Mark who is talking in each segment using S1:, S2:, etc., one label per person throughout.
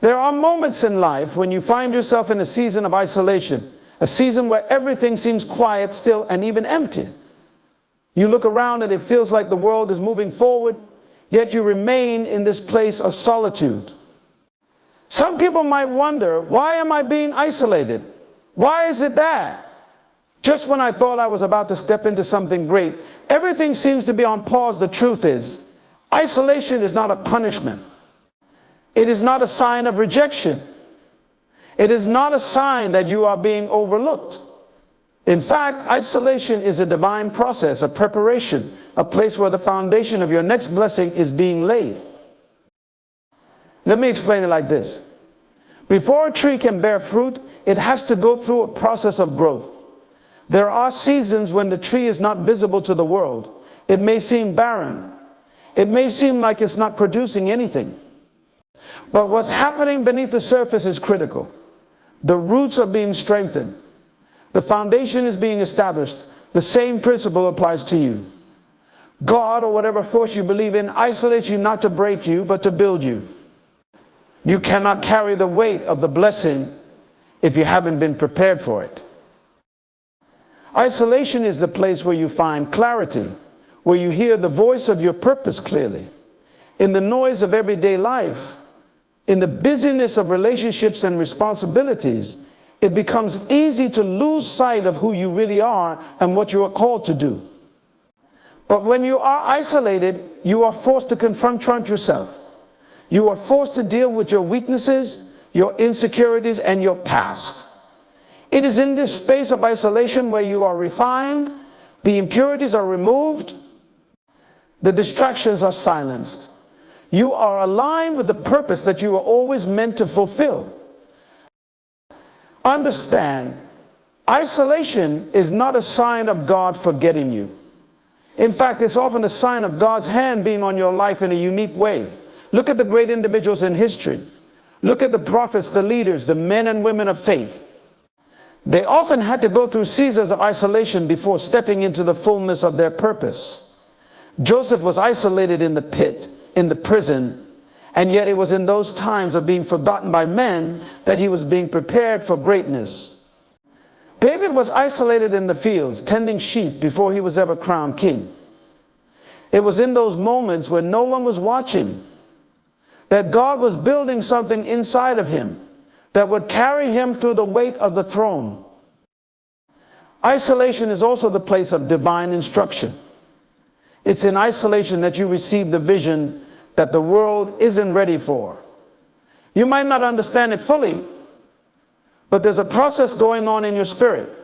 S1: There are moments in life when you find yourself in a season of isolation, a season where everything seems quiet, still, and even empty. You look around and it feels like the world is moving forward, yet you remain in this place of solitude. Some people might wonder, why am I being isolated? Why is it that? Just when I thought I was about to step into something great, everything seems to be on pause. The truth is, isolation is not a punishment. It is not a sign of rejection. It is not a sign that you are being overlooked. In fact, isolation is a divine process, a preparation, a place where the foundation of your next blessing is being laid. Let me explain it like this. Before a tree can bear fruit, it has to go through a process of growth. There are seasons when the tree is not visible to the world. It may seem barren. It may seem like it's not producing anything. But what's happening beneath the surface is critical. The roots are being strengthened. The foundation is being established. The same principle applies to you. God, or whatever force you believe in, isolates you not to break you, but to build you. You cannot carry the weight of the blessing if you haven't been prepared for it. Isolation is the place where you find clarity, where you hear the voice of your purpose clearly. In the noise of everyday life, in the busyness of relationships and responsibilities, it becomes easy to lose sight of who you really are and what you are called to do. But when you are isolated, you are forced to confront yourself. You are forced to deal with your weaknesses, your insecurities, and your past. It is in this space of isolation where you are refined, the impurities are removed, the distractions are silenced. You are aligned with the purpose that you were always meant to fulfill. Understand, isolation is not a sign of God forgetting you. In fact, it's often a sign of God's hand being on your life in a unique way. Look at the great individuals in history. Look at the prophets, the leaders, the men and women of faith. They often had to go through seasons of isolation before stepping into the fullness of their purpose. Joseph was isolated in the pit, in the prison, and yet it was in those times of being forgotten by men that he was being prepared for greatness. David was isolated in the fields, tending sheep before he was ever crowned king. It was in those moments when no one was watching that God was building something inside of him that would carry him through the weight of the throne. Isolation is also the place of divine instruction. It's in isolation that you receive the vision that the world isn't ready for. You might not understand it fully, but there's a process going on in your spirit.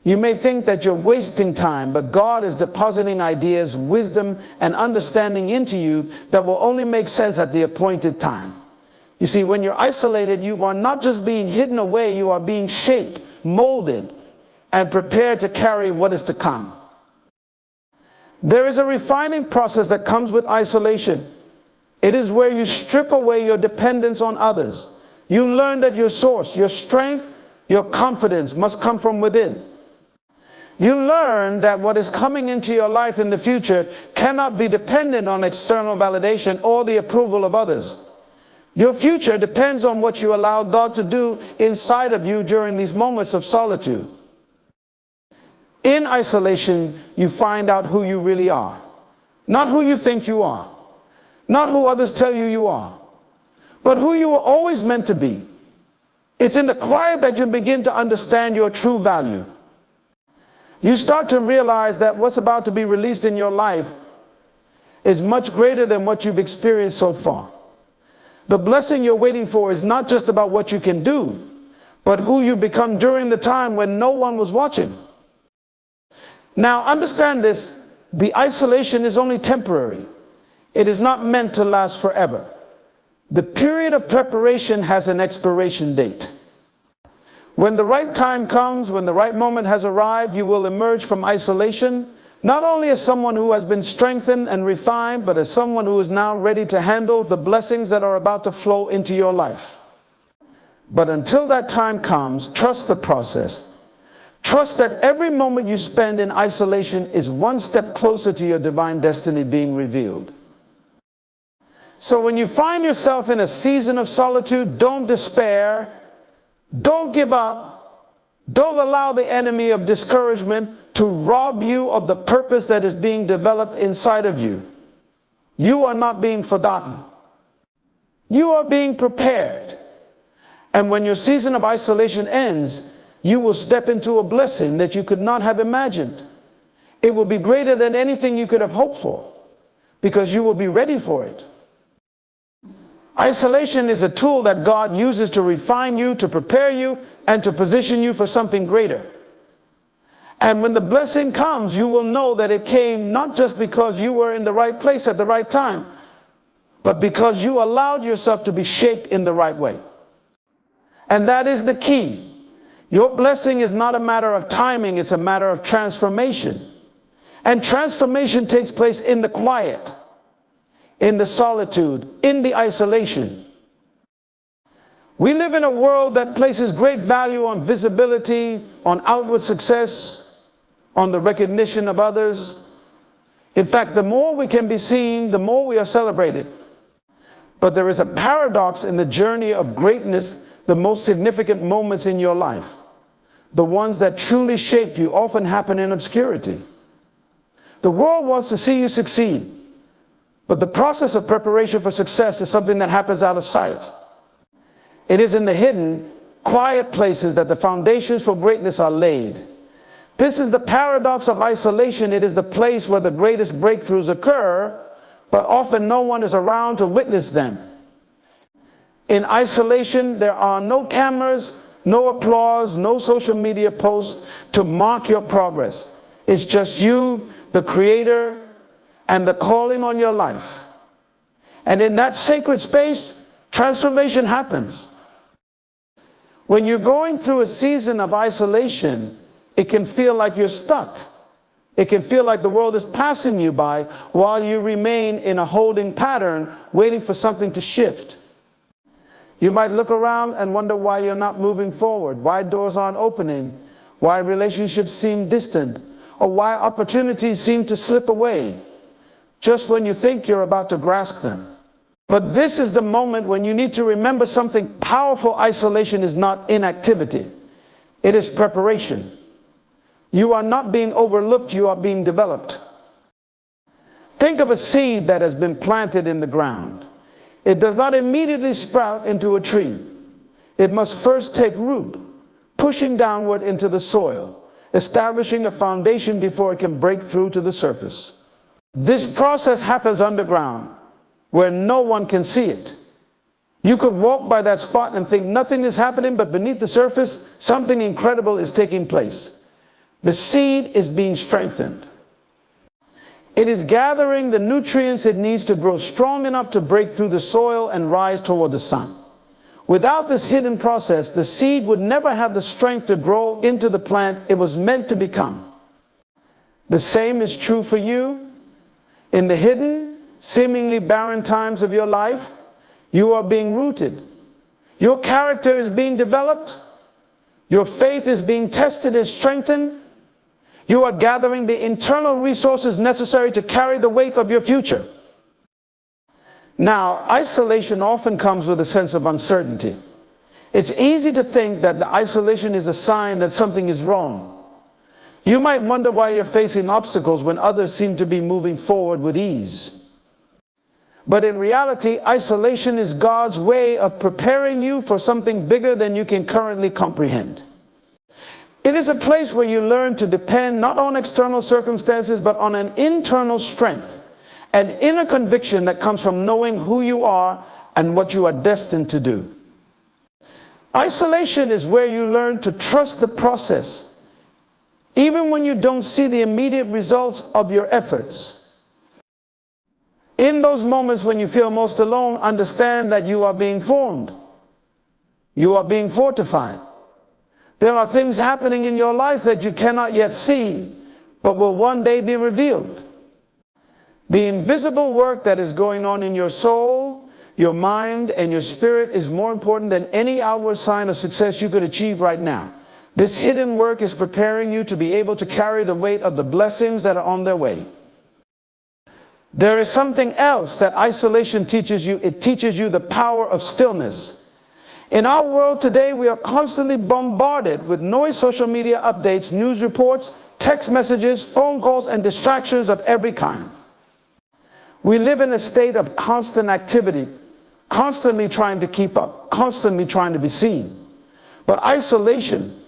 S1: You may think that you're wasting time, but God is depositing ideas, wisdom, and understanding into you that will only make sense at the appointed time. You see, when you're isolated, you are not just being hidden away, you are being shaped, molded, and prepared to carry what is to come. There is a refining process that comes with isolation. It is where you strip away your dependence on others. You learn that your source, your strength, your confidence must come from within. You learn that what is coming into your life in the future cannot be dependent on external validation or the approval of others. Your future depends on what you allow God to do inside of you during these moments of solitude. In isolation, you find out who you really are. Not who you think you are. Not who others tell you you are. But who you were always meant to be. It's in the quiet that you begin to understand your true value. You start to realize that what's about to be released in your life is much greater than what you've experienced so far. The blessing you're waiting for is not just about what you can do, but who you become during the time when no one was watching. Now understand this, the isolation is only temporary. It is not meant to last forever. The period of preparation has an expiration date. When the right time comes, when the right moment has arrived, you will emerge from isolation, not only as someone who has been strengthened and refined, but as someone who is now ready to handle the blessings that are about to flow into your life. But until that time comes, trust the process. Trust that every moment you spend in isolation is one step closer to your divine destiny being revealed. So when you find yourself in a season of solitude, don't despair, don't give up, don't allow the enemy of discouragement to rob you of the purpose that is being developed inside of you. You are not being forgotten. You are being prepared. And when your season of isolation ends, you will step into a blessing that you could not have imagined. It will be greater than anything you could have hoped for, because you will be ready for it. Isolation is a tool that God uses to refine you, to prepare you, and to position you for something greater. And when the blessing comes, you will know that it came not just because you were in the right place at the right time, but because you allowed yourself to be shaped in the right way. And that is the key. Your blessing is not a matter of timing, it's a matter of transformation. And transformation takes place in the quiet, in the solitude, in the isolation. We live in a world that places great value on visibility, on outward success, on the recognition of others. In fact, the more we can be seen, the more we are celebrated. But there is a paradox in the journey of greatness. The most significant moments in your life, the ones that truly shape you, often happen in obscurity. The world wants to see you succeed, but the process of preparation for success is something that happens out of sight. It is in the hidden, quiet places that the foundations for greatness are laid. This is the paradox of isolation. It is the place where the greatest breakthroughs occur, but often no one is around to witness them. In isolation, there are no cameras, no applause, no social media posts to mark your progress. It's just you, the Creator, and the calling on your life. And in that sacred space, transformation happens. When you're going through a season of isolation, it can feel like you're stuck. It can feel like the world is passing you by while you remain in a holding pattern, waiting for something to shift. You might look around and wonder why you're not moving forward, why doors aren't opening, why relationships seem distant, or why opportunities seem to slip away, just when you think you're about to grasp them. But this is the moment when you need to remember something powerful. Isolation is not inactivity. It is preparation. You are not being overlooked, you are being developed. Think of a seed that has been planted in the ground. It does not immediately sprout into a tree. It must first take root, pushing downward into the soil, establishing a foundation before it can break through to the surface. This process happens underground, where no one can see it. You could walk by that spot and think nothing is happening, but beneath the surface, something incredible is taking place. The seed is being strengthened. It is gathering the nutrients it needs to grow strong enough to break through the soil and rise toward the sun. Without this hidden process, the seed would never have the strength to grow into the plant it was meant to become. The same is true for you. In the hidden, seemingly barren times of your life, you are being rooted. Your character is being developed. Your faith is being tested and strengthened. You are gathering the internal resources necessary to carry the weight of your future. Now, isolation often comes with a sense of uncertainty. It's easy to think that the isolation is a sign that something is wrong. You might wonder why you're facing obstacles when others seem to be moving forward with ease. But in reality, isolation is God's way of preparing you for something bigger than you can currently comprehend. It is a place where you learn to depend not on external circumstances, but on an internal strength, an inner conviction that comes from knowing who you are and what you are destined to do. Isolation is where you learn to trust the process, even when you don't see the immediate results of your efforts. In those moments when you feel most alone, understand that you are being formed. You are being fortified. There are things happening in your life that you cannot yet see, but will one day be revealed. The invisible work that is going on in your soul, your mind, and your spirit is more important than any outward sign of success you could achieve right now. This hidden work is preparing you to be able to carry the weight of the blessings that are on their way. There is something else that isolation teaches you. It teaches you the power of stillness. In our world today, we are constantly bombarded with noise, social media updates, news reports, text messages, phone calls, and distractions of every kind. We live in a state of constant activity, constantly trying to keep up, constantly trying to be seen. But isolation,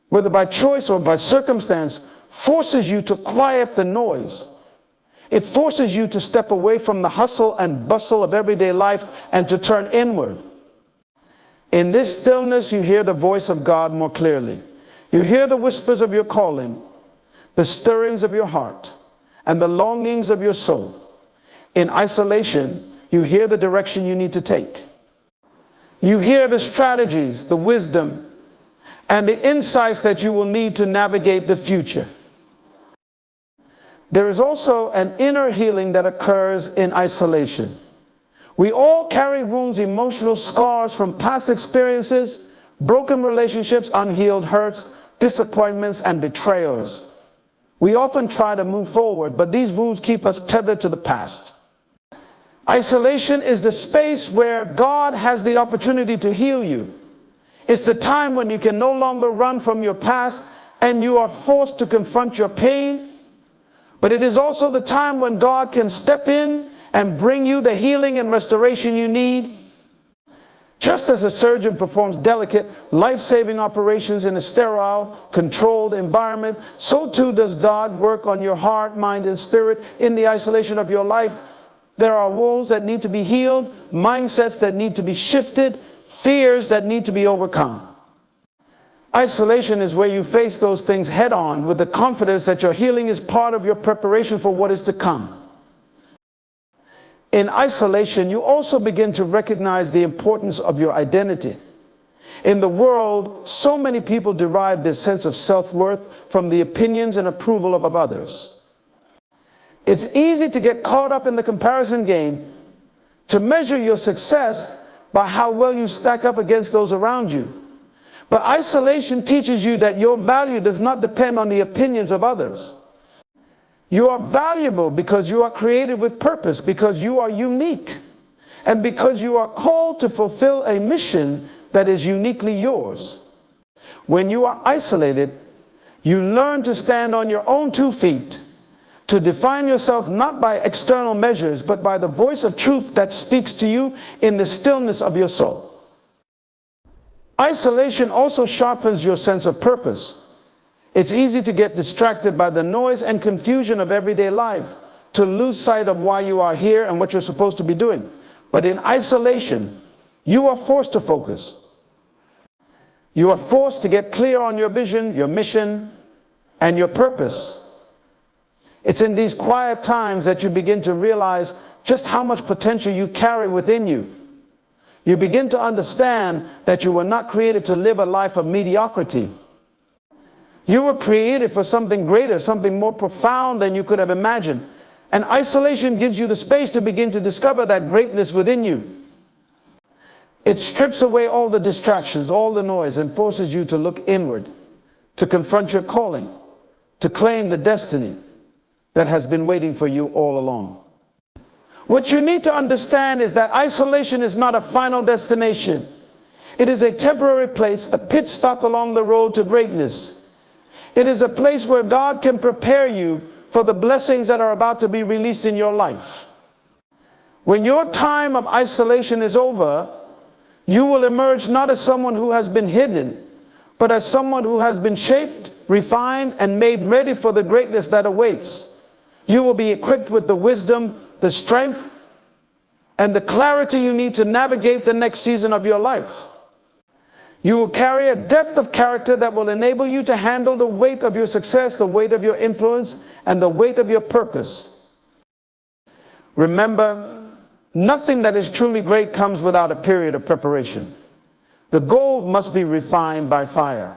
S1: whether by choice or by circumstance, forces you to quiet the noise. It forces you to step away from the hustle and bustle of everyday life and to turn inward. In this stillness, you hear the voice of God more clearly. You hear the whispers of your calling, the stirrings of your heart, and the longings of your soul. In isolation, you hear the direction you need to take. You hear the strategies, the wisdom, and the insights that you will need to navigate the future. There is also an inner healing that occurs in isolation. We all carry wounds, emotional scars from past experiences, broken relationships, unhealed hurts, disappointments, and betrayals. We often try to move forward, but these wounds keep us tethered to the past. Isolation is the space where God has the opportunity to heal you. It's the time when you can no longer run from your past and you are forced to confront your pain. But it is also the time when God can step in and bring you the healing and restoration you need. Just as a surgeon performs delicate, life-saving operations in a sterile, controlled environment, so too does God work on your heart, mind, and spirit in the isolation of your life. There are wounds that need to be healed, mindsets that need to be shifted, fears that need to be overcome. Isolation is where you face those things head on with the confidence that your healing is part of your preparation for what is to come. In isolation, you also begin to recognize the importance of your identity. In the world, so many people derive their sense of self-worth from the opinions and approval of others. It's easy to get caught up in the comparison game, to measure your success by how well you stack up against those around you. But isolation teaches you that your value does not depend on the opinions of others. You are valuable because you are created with purpose, because you are unique, and because you are called to fulfill a mission that is uniquely yours. When you are isolated, you learn to stand on your own 2 feet, to define yourself not by external measures, but by the voice of truth that speaks to you in the stillness of your soul. Isolation also sharpens your sense of purpose. It's easy to get distracted by the noise and confusion of everyday life, to lose sight of why you are here and what you're supposed to be doing. But in isolation, you are forced to focus. You are forced to get clear on your vision, your mission, and your purpose. It's in these quiet times that you begin to realize just how much potential you carry within you. You begin to understand that you were not created to live a life of mediocrity. You were created for something greater, something more profound than you could have imagined. And isolation gives you the space to begin to discover that greatness within you. It strips away all the distractions, all the noise, and forces you to look inward, to confront your calling, to claim the destiny that has been waiting for you all along. What you need to understand is that isolation is not a final destination. It is a temporary place, a pit stop along the road to greatness. It is a place where God can prepare you for the blessings that are about to be released in your life. When your time of isolation is over, you will emerge not as someone who has been hidden, but as someone who has been shaped, refined, and made ready for the greatness that awaits. You will be equipped with the wisdom, the strength, and the clarity you need to navigate the next season of your life. You will carry a depth of character that will enable you to handle the weight of your success, the weight of your influence, and the weight of your purpose. Remember, nothing that is truly great comes without a period of preparation. The gold must be refined by fire.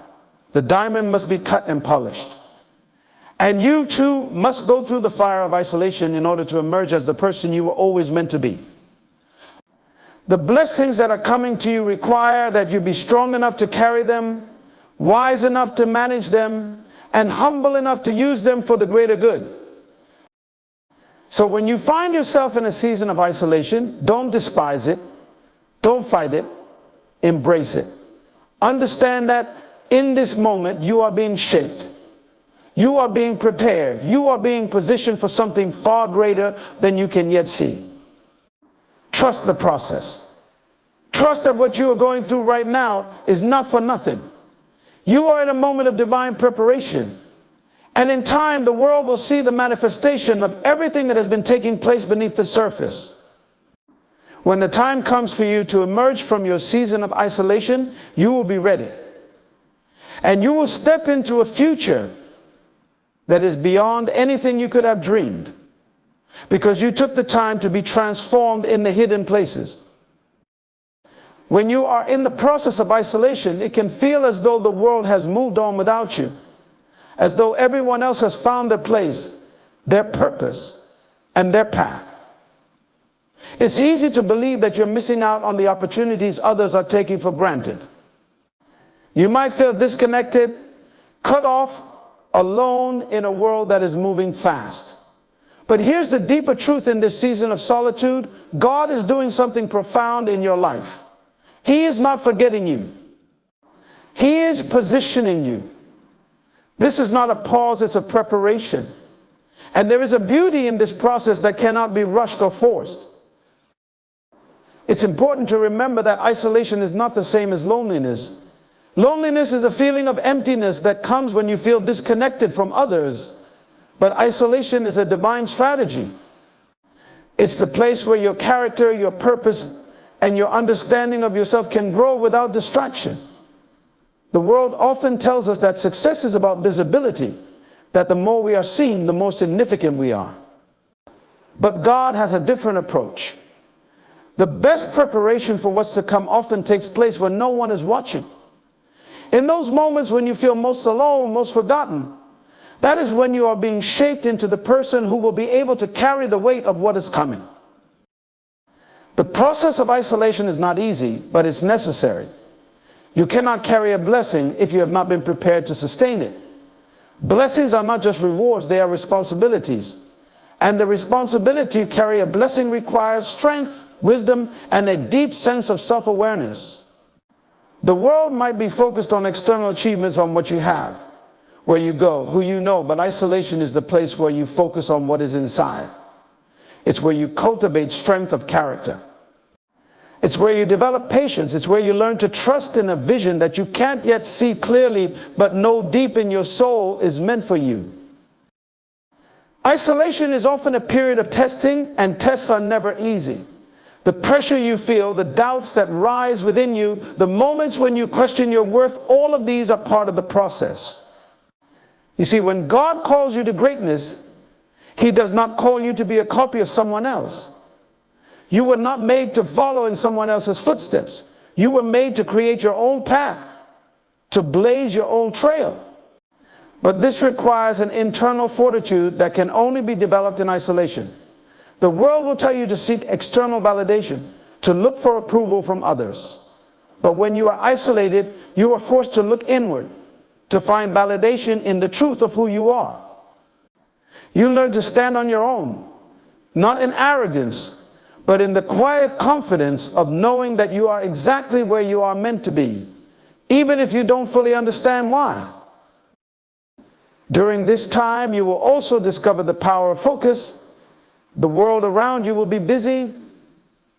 S1: The diamond must be cut and polished. And you too must go through the fire of isolation in order to emerge as the person you were always meant to be. The blessings that are coming to you require that you be strong enough to carry them, wise enough to manage them, and humble enough to use them for the greater good. So when you find yourself in a season of isolation, don't despise it, don't fight it, embrace it. Understand that in this moment you are being shaped. You are being prepared. You are being positioned for something far greater than you can yet see. Trust the process. Trust that what you are going through right now is not for nothing. You are in a moment of divine preparation. And in time, the world will see the manifestation of everything that has been taking place beneath the surface. When the time comes for you to emerge from your season of isolation, you will be ready. And you will step into a future that is beyond anything you could have dreamed, because you took the time to be transformed in the hidden places. When you are in the process of isolation, it can feel as though the world has moved on without you, as though everyone else has found their place, their purpose, and their path. It's easy to believe that you're missing out on the opportunities others are taking for granted. You might feel disconnected, cut off, alone in a world that is moving fast. But here's the deeper truth in this season of solitude. God is doing something profound in your life. He is not forgetting you. He is positioning you. This is not a pause, it's a preparation. And there is a beauty in this process that cannot be rushed or forced. It's important to remember that isolation is not the same as loneliness. Loneliness is a feeling of emptiness that comes when you feel disconnected from others. But isolation is a divine strategy. It's the place where your character, your purpose, and your understanding of yourself can grow without distraction. The world often tells us that success is about visibility, that the more we are seen, the more significant we are. But God has a different approach. The best preparation for what's to come often takes place when no one is watching. In those moments when you feel most alone, most forgotten, that is when you are being shaped into the person who will be able to carry the weight of what is coming. The process of isolation is not easy, but it's necessary. You cannot carry a blessing if you have not been prepared to sustain it. Blessings are not just rewards, they are responsibilities. And the responsibility to carry a blessing requires strength, wisdom, and a deep sense of self-awareness. The world might be focused on external achievements, on what you have, where you go, who you know, but isolation is the place where you focus on what is inside. It's where you cultivate strength of character. It's where you develop patience. It's where you learn to trust in a vision that you can't yet see clearly, but know deep in your soul is meant for you. Isolation is often a period of testing, and tests are never easy. The pressure you feel, the doubts that rise within you, the moments when you question your worth, all of these are part of the process. You see, when God calls you to greatness, He does not call you to be a copy of someone else. You were not made to follow in someone else's footsteps. You were made to create your own path, to blaze your own trail. But this requires an internal fortitude that can only be developed in isolation. The world will tell you to seek external validation, to look for approval from others. But when you are isolated, you are forced to look inward, to find validation in the truth of who you are. You learn to stand on your own, not in arrogance, but in the quiet confidence of knowing that you are exactly where you are meant to be, even if you don't fully understand why. During this time, you will also discover the power of focus. The world around you will be busy.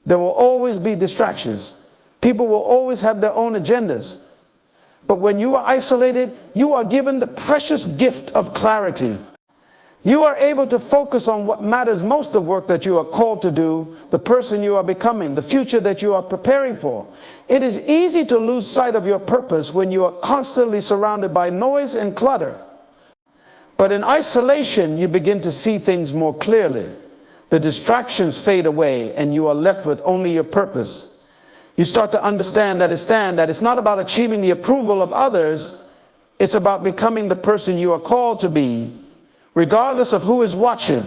S1: There will always be distractions. People will always have their own agendas. But when you are isolated, you are given the precious gift of clarity. You are able to focus on what matters most, the work that you are called to do, the person you are becoming, the future that you are preparing for. It is easy to lose sight of your purpose when you are constantly surrounded by noise and clutter. But in isolation, you begin to see things more clearly. The distractions fade away and you are left with only your purpose. You start to understand that it's not about achieving the approval of others. It's about becoming the person you are called to be, regardless of who is watching.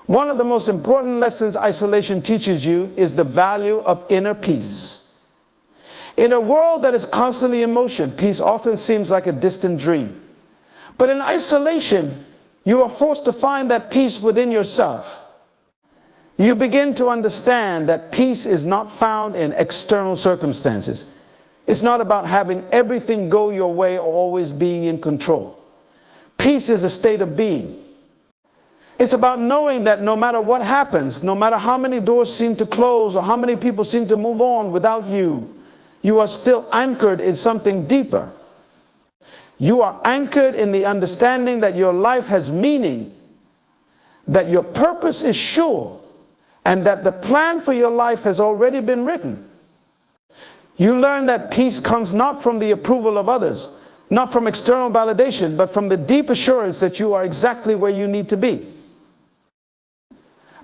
S1: One of the most important lessons isolation teaches you is the value of inner peace. In a world that is constantly in motion, peace often seems like a distant dream. But in isolation, you are forced to find that peace within yourself. You begin to understand that peace is not found in external circumstances. It's not about having everything go your way or always being in control. Peace is a state of being. It's about knowing that no matter what happens, no matter how many doors seem to close or how many people seem to move on without you, you are still anchored in something deeper. You are anchored in the understanding that your life has meaning, that your purpose is sure, and that the plan for your life has already been written. You learn that peace comes not from the approval of others, not from external validation, but from the deep assurance that you are exactly where you need to be.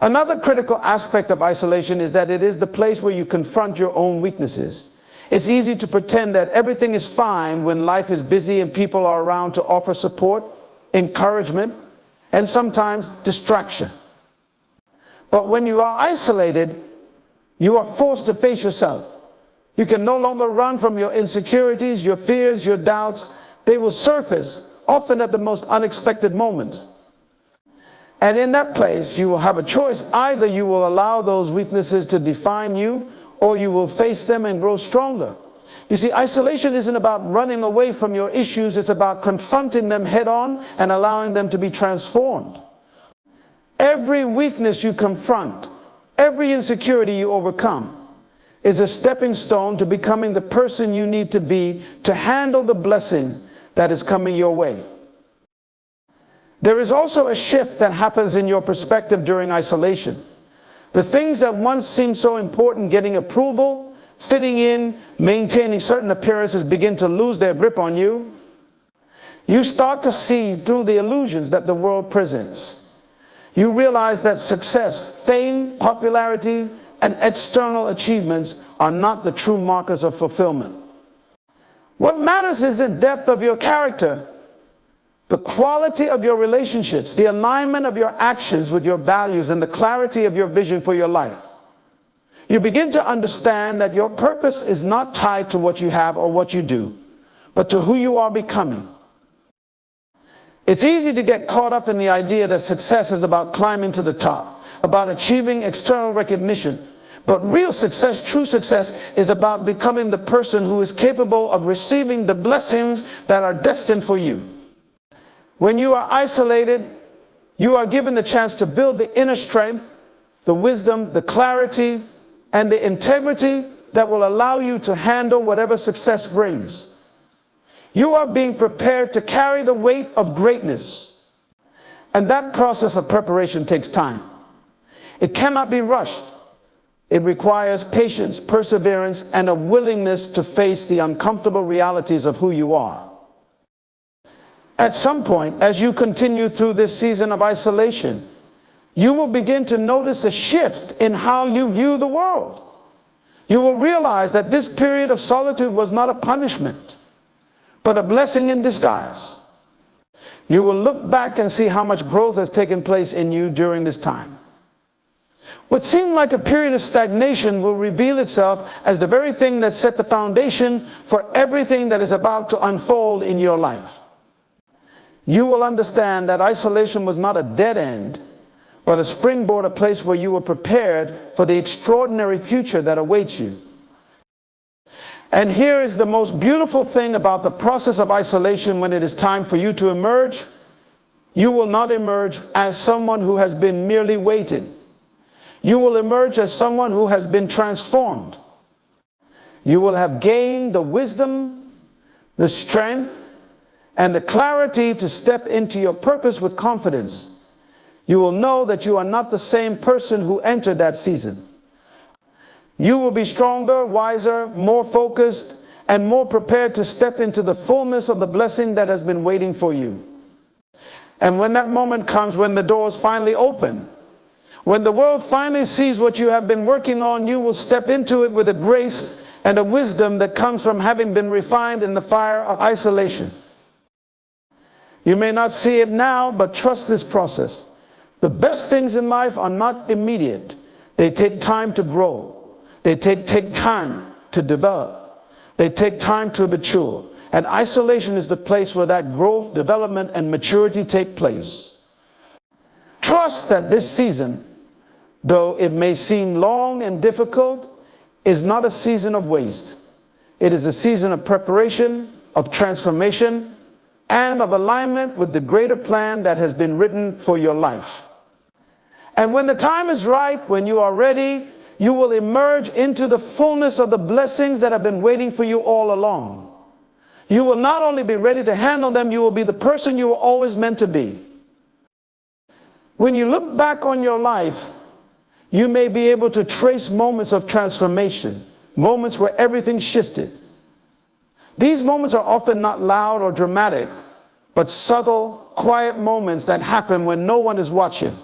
S1: Another critical aspect of isolation is that it is the place where you confront your own weaknesses. It's easy to pretend that everything is fine when life is busy and people are around to offer support, encouragement, and sometimes distraction. But when you are isolated, you are forced to face yourself. You can no longer run from your insecurities, your fears, your doubts. They will surface, often at the most unexpected moments. And in that place, you will have a choice. Either you will allow those weaknesses to define you, or you will face them and grow stronger. You see, isolation isn't about running away from your issues. It's about confronting them head on and allowing them to be transformed. Every weakness you confront, every insecurity you overcome, is a stepping stone to becoming the person you need to be to handle the blessing that is coming your way. There is also a shift that happens in your perspective during isolation. The things that once seemed so important, getting approval, fitting in, maintaining certain appearances, begin to lose their grip on you. You start to see through the illusions that the world presents. You realize that success, fame, popularity, and external achievements are not the true markers of fulfillment. What matters is the depth of your character, the quality of your relationships, the alignment of your actions with your values, and the clarity of your vision for your life. You begin to understand that your purpose is not tied to what you have or what you do, but to who you are becoming. It's easy to get caught up in the idea that success is about climbing to the top, about achieving external recognition. But real success, true success, is about becoming the person who is capable of receiving the blessings that are destined for you. When you are isolated, you are given the chance to build the inner strength, the wisdom, the clarity, and the integrity that will allow you to handle whatever success brings. You are being prepared to carry the weight of greatness. And that process of preparation takes time. It cannot be rushed. It requires patience, perseverance, and a willingness to face the uncomfortable realities of who you are. At some point, as you continue through this season of isolation, you will begin to notice a shift in how you view the world. You will realize that this period of solitude was not a punishment, but a blessing in disguise. You will look back and see how much growth has taken place in you during this time. What seemed like a period of stagnation will reveal itself as the very thing that set the foundation for everything that is about to unfold in your life. You will understand that isolation was not a dead end, but a springboard, a place where you were prepared for the extraordinary future that awaits you. And here is the most beautiful thing about the process of isolation. When it is time for you to emerge, you will not emerge as someone who has been merely waiting. You will emerge as someone who has been transformed. You will have gained the wisdom, the strength, and the clarity to step into your purpose with confidence. You will know that you are not the same person who entered that season. You will be stronger, wiser, more focused, and more prepared to step into the fullness of the blessing that has been waiting for you. And when that moment comes, when the doors finally open, when the world finally sees what you have been working on, you will step into it with a grace and a wisdom that comes from having been refined in the fire of isolation. You may not see it now, but trust this process. The best things in life are not immediate. They take time to grow. They take time to develop. They take time to mature. And isolation is the place where that growth, development, and maturity take place. Trust that this season, though it may seem long and difficult, is not a season of waste. It is a season of preparation, of transformation, and of alignment with the greater plan that has been written for your life. And when the time is right, when you are ready, you will emerge into the fullness of the blessings that have been waiting for you all along. You will not only be ready to handle them, you will be the person you were always meant to be. When you look back on your life, you may be able to trace moments of transformation, moments where everything shifted. These moments are often not loud or dramatic, but subtle, quiet moments that happen when no one is watching.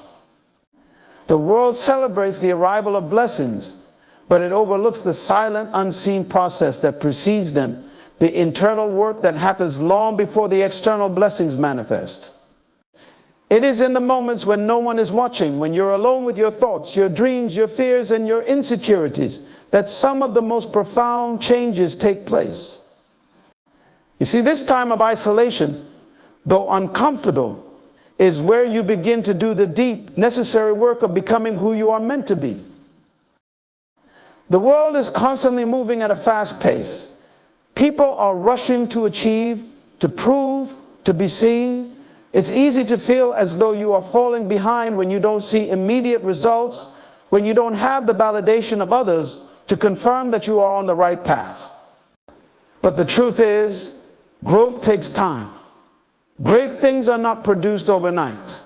S1: The world celebrates the arrival of blessings, but it overlooks the silent, unseen process that precedes them, the internal work that happens long before the external blessings manifest. It is in the moments when no one is watching, when you're alone with your thoughts, your dreams, your fears, and your insecurities, that some of the most profound changes take place. You see, this time of isolation, though uncomfortable, is where you begin to do the deep, necessary work of becoming who you are meant to be. The world is constantly moving at a fast pace. People are rushing to achieve, to prove, to be seen. It's easy to feel as though you are falling behind when you don't see immediate results, when you don't have the validation of others to confirm that you are on the right path. But the truth is, growth takes time. Great things are not produced overnight.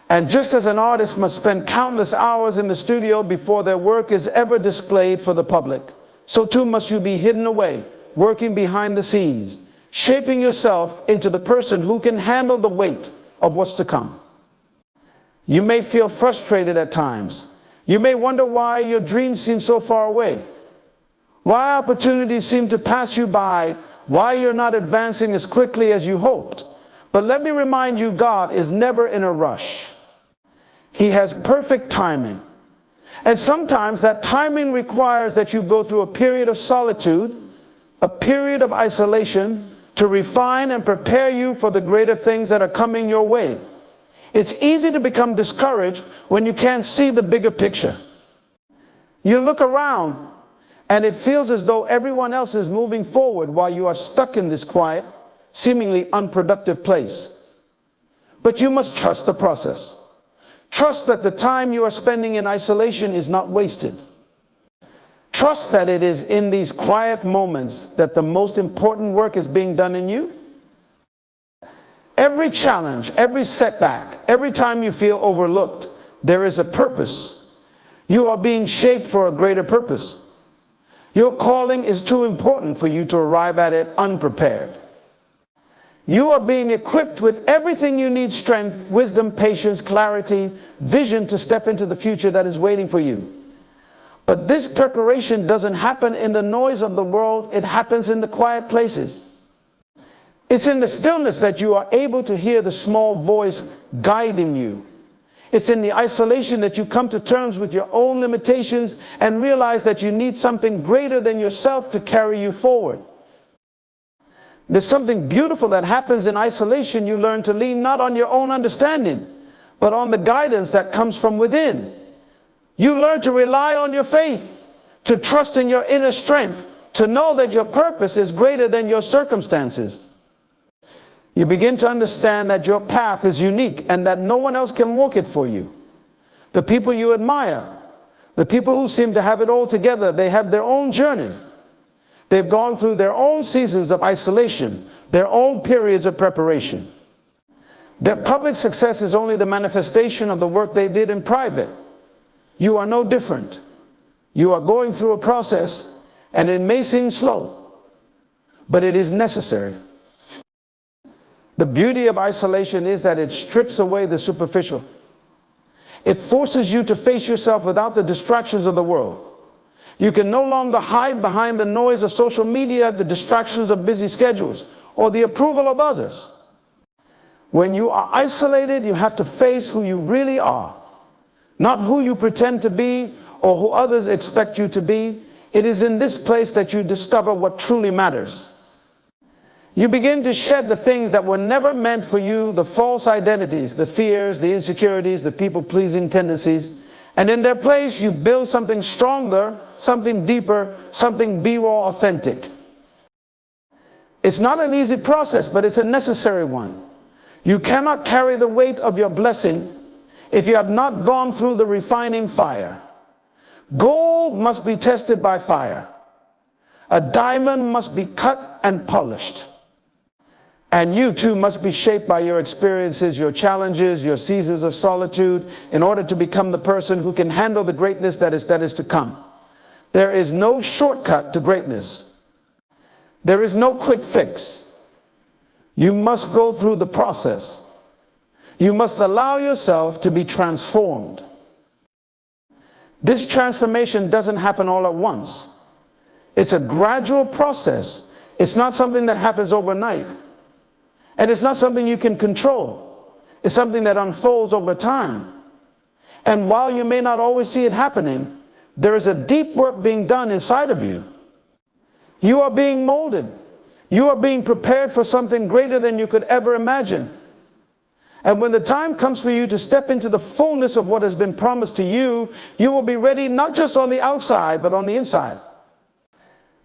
S1: And just as an artist must spend countless hours in the studio before their work is ever displayed for the public, so too must you be hidden away, working behind the scenes, shaping yourself into the person who can handle the weight of what's to come. You may feel frustrated at times. You may wonder why your dreams seem so far away, why opportunities seem to pass you by, why you're not advancing as quickly as you hoped. But let me remind you, God is never in a rush. He has perfect timing. And sometimes that timing requires that you go through a period of solitude, a period of isolation, to refine and prepare you for the greater things that are coming your way. It's easy to become discouraged when you can't see the bigger picture. You look around and it feels as though everyone else is moving forward while you are stuck in this quiet, seemingly unproductive place. But you must trust the process. Trust that the time you are spending in isolation is not wasted. Trust that it is in these quiet moments that the most important work is being done in you. Every challenge, every setback, every time you feel overlooked, there is a purpose. You are being shaped for a greater purpose. Your calling is too important for you to arrive at it unprepared. You are being equipped with everything you need: strength, wisdom, patience, clarity, vision to step into the future that is waiting for you. But this preparation doesn't happen in the noise of the world. It happens in the quiet places. It's in the stillness that you are able to hear the small voice guiding you. It's in the isolation that you come to terms with your own limitations and realize that you need something greater than yourself to carry you forward. There's something beautiful that happens in isolation. You learn to lean not on your own understanding, but on the guidance that comes from within. You learn to rely on your faith, to trust in your inner strength, to know that your purpose is greater than your circumstances. You begin to understand that your path is unique and that no one else can walk it for you. The people you admire, the people who seem to have it all together, they have their own journey. They've gone through their own seasons of isolation, their own periods of preparation. Their public success is only the manifestation of the work they did in private. You are no different. You are going through a process, and it may seem slow, but it is necessary. The beauty of isolation is that it strips away the superficial. It forces you to face yourself without the distractions of the world. You can no longer hide behind the noise of social media, the distractions of busy schedules, or the approval of others. When you are isolated, you have to face who you really are. Not who you pretend to be or who others expect you to be. It is in this place that you discover what truly matters. You begin to shed the things that were never meant for you, the false identities, the fears, the insecurities, the people-pleasing tendencies. And in their place, you build something stronger, something deeper, something be more authentic. It's not an easy process, but it's a necessary one. You cannot carry the weight of your blessing if you have not gone through the refining fire. Gold must be tested by fire. A diamond must be cut and polished. And you too must be shaped by your experiences, your challenges, your seasons of solitude, in order to become the person who can handle the greatness that is to come. There is no shortcut to greatness. There is no quick fix. You must go through the process. You must allow yourself to be transformed. This transformation doesn't happen all at once. It's a gradual process. It's not something that happens overnight. And it's not something you can control. It's something that unfolds over time. And while you may not always see it happening, there is a deep work being done inside of you. You are being molded. You are being prepared for something greater than you could ever imagine. And when the time comes for you to step into the fullness of what has been promised to you, you will be ready not just on the outside, but on the inside.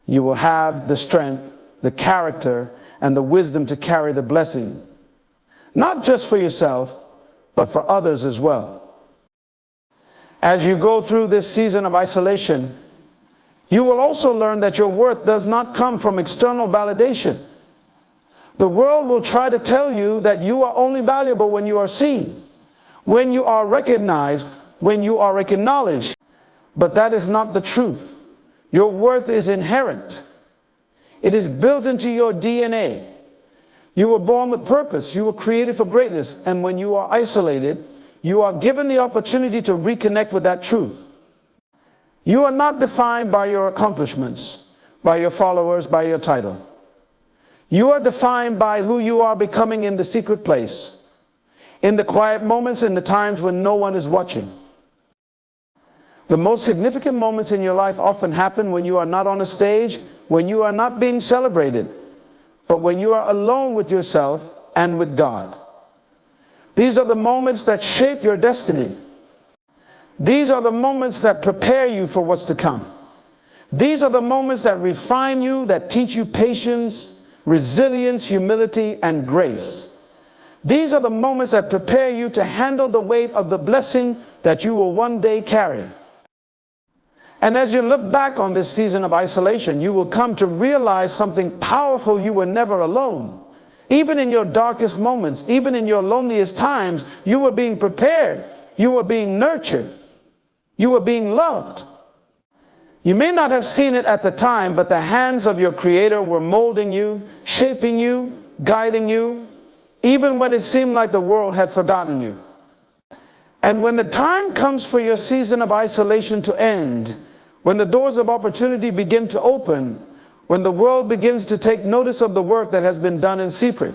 S1: You will have the strength, the character, and the wisdom to carry the blessing, not just for yourself, but for others as well. As you go through this season of isolation, you will also learn that your worth does not come from external validation. The world will try to tell you that you are only valuable when you are seen, when you are recognized, when you are acknowledged. But that is not the truth. Your worth is inherent. It is built into your DNA. You were born with purpose. You were created for greatness. And when you are isolated, you are given the opportunity to reconnect with that truth. You are not defined by your accomplishments, by your followers, by your title. You are defined by who you are becoming in the secret place, in the quiet moments, in the times when no one is watching. The most significant moments in your life often happen when you are not on a stage, when you are not being celebrated, but when you are alone with yourself and with God. These are the moments that shape your destiny. These are the moments that prepare you for what's to come. These are the moments that refine you, that teach you patience, resilience, humility, and grace. These are the moments that prepare you to handle the weight of the blessing that you will one day carry. And as you look back on this season of isolation, you will come to realize something powerful. You were never alone. Even in your darkest moments, even in your loneliest times, you were being prepared. You were being nurtured. You were being loved. You may not have seen it at the time, but the hands of your Creator were molding you, shaping you, guiding you, even when it seemed like the world had forgotten you. And when the time comes for your season of isolation to end, when the doors of opportunity begin to open, when the world begins to take notice of the work that has been done in secret,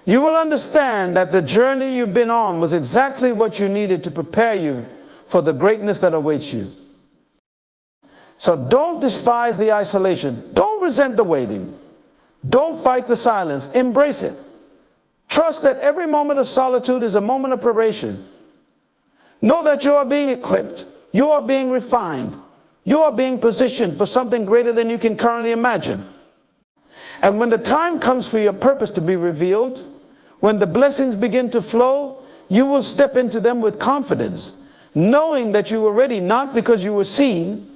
S1: you will understand that the journey you've been on was exactly what you needed to prepare you for the greatness that awaits you. So don't despise the isolation. Don't resent the waiting. Don't fight the silence. Embrace it. Trust that every moment of solitude is a moment of preparation. Know that you are being equipped. You are being refined. You are being positioned for something greater than you can currently imagine. And when the time comes for your purpose to be revealed, when the blessings begin to flow, you will step into them with confidence, knowing that you were ready not because you were seen,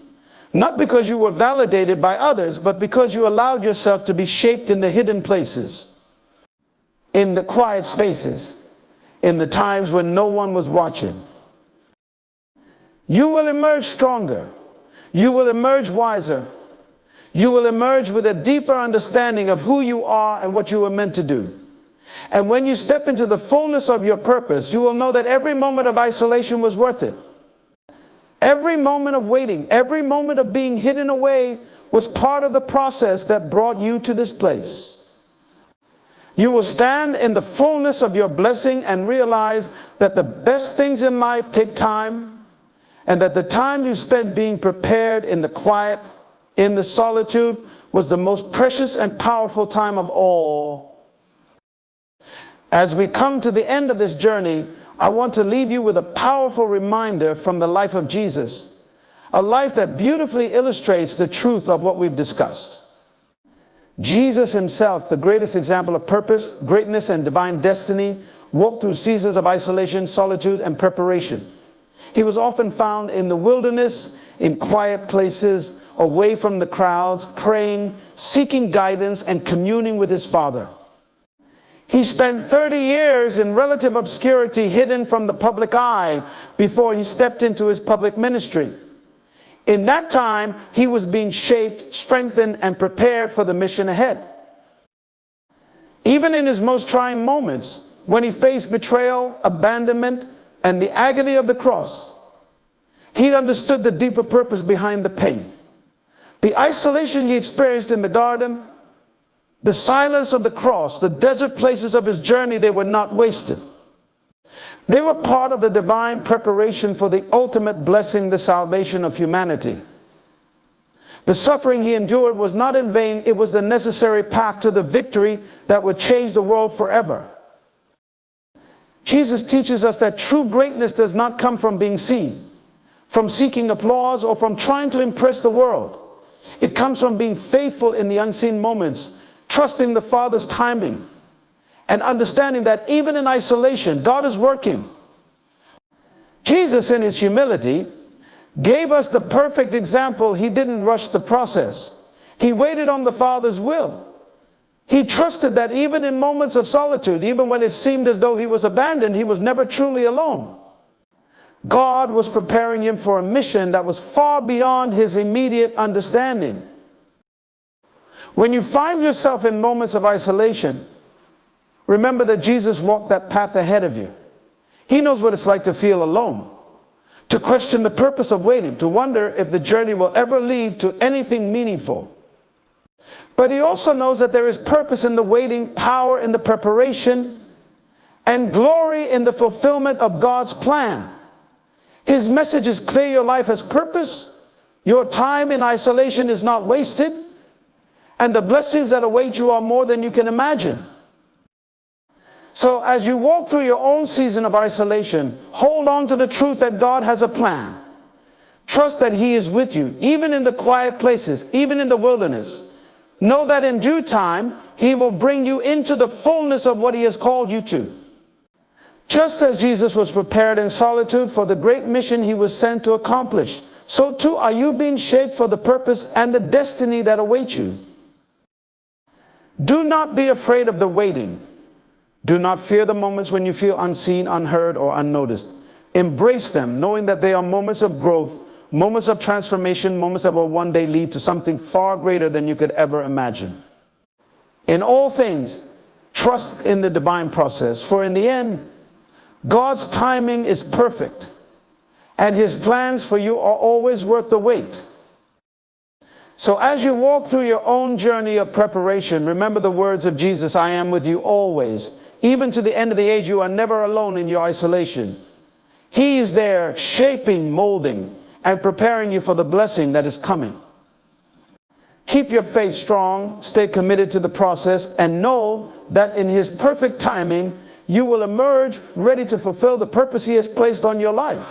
S1: not because you were validated by others, but because you allowed yourself to be shaped in the hidden places, in the quiet spaces, in the times when no one was watching. You will emerge stronger. You will emerge wiser. You will emerge with a deeper understanding of who you are and what you were meant to do. And when you step into the fullness of your purpose, you will know that every moment of isolation was worth it. Every moment of waiting, every moment of being hidden away was part of the process that brought you to this place. You will stand in the fullness of your blessing and realize that the best things in life take time, and that the time you spent being prepared in the quiet, in the solitude, was the most precious and powerful time of all. As we come to the end of this journey, I want to leave you with a powerful reminder from the life of Jesus, a life that beautifully illustrates the truth of what we've discussed. Jesus himself, the greatest example of purpose, greatness, and divine destiny, walked through seasons of isolation, solitude, and preparation. He was often found in the wilderness, in quiet places, away from the crowds, praying, seeking guidance, and communing with his Father. He spent 30 years in relative obscurity, hidden from the public eye, before he stepped into his public ministry. In that time, he was being shaped, strengthened, and prepared for the mission ahead. Even in his most trying moments, when he faced betrayal, abandonment, and the agony of the cross, he understood the deeper purpose behind the pain. The isolation he experienced in the garden, the silence of the cross, the desert places of his journey, they were not wasted. They were part of the divine preparation for the ultimate blessing, the salvation of humanity. The suffering he endured was not in vain. It was the necessary path to the victory that would change the world forever. Jesus teaches us that true greatness does not come from being seen, from seeking applause, or from trying to impress the world. It comes from being faithful in the unseen moments, trusting the Father's timing, and understanding that even in isolation, God is working. Jesus, in his humility, gave us the perfect example. He didn't rush the process. He waited on the Father's will. He trusted that even in moments of solitude, even when it seemed as though he was abandoned, he was never truly alone. God was preparing him for a mission that was far beyond his immediate understanding. When you find yourself in moments of isolation, remember that Jesus walked that path ahead of you. He knows what it's like to feel alone, to question the purpose of waiting, to wonder if the journey will ever lead to anything meaningful. But he also knows that there is purpose in the waiting, power in the preparation, and glory in the fulfillment of God's plan. His message is clear: your life has purpose, your time in isolation is not wasted, and the blessings that await you are more than you can imagine. So as you walk through your own season of isolation, hold on to the truth that God has a plan. Trust that he is with you, even in the quiet places, even in the wilderness. Know that in due time, he will bring you into the fullness of what he has called you to. Just as Jesus was prepared in solitude for the great mission he was sent to accomplish, so too are you being shaped for the purpose and the destiny that awaits you. Do not be afraid of the waiting. Do not fear the moments when you feel unseen, unheard, or unnoticed. Embrace them, knowing that they are moments of growth, moments of transformation, moments that will one day lead to something far greater than you could ever imagine. In all things, trust in the divine process, for in the end, God's timing is perfect, and his plans for you are always worth the wait. So as you walk through your own journey of preparation, remember the words of Jesus: I am with you always. Even to the end of the age, you are never alone in your isolation. He is there shaping, molding, and preparing you for the blessing that is coming. Keep your faith strong, stay committed to the process, and know that in his perfect timing, you will emerge ready to fulfill the purpose he has placed on your life.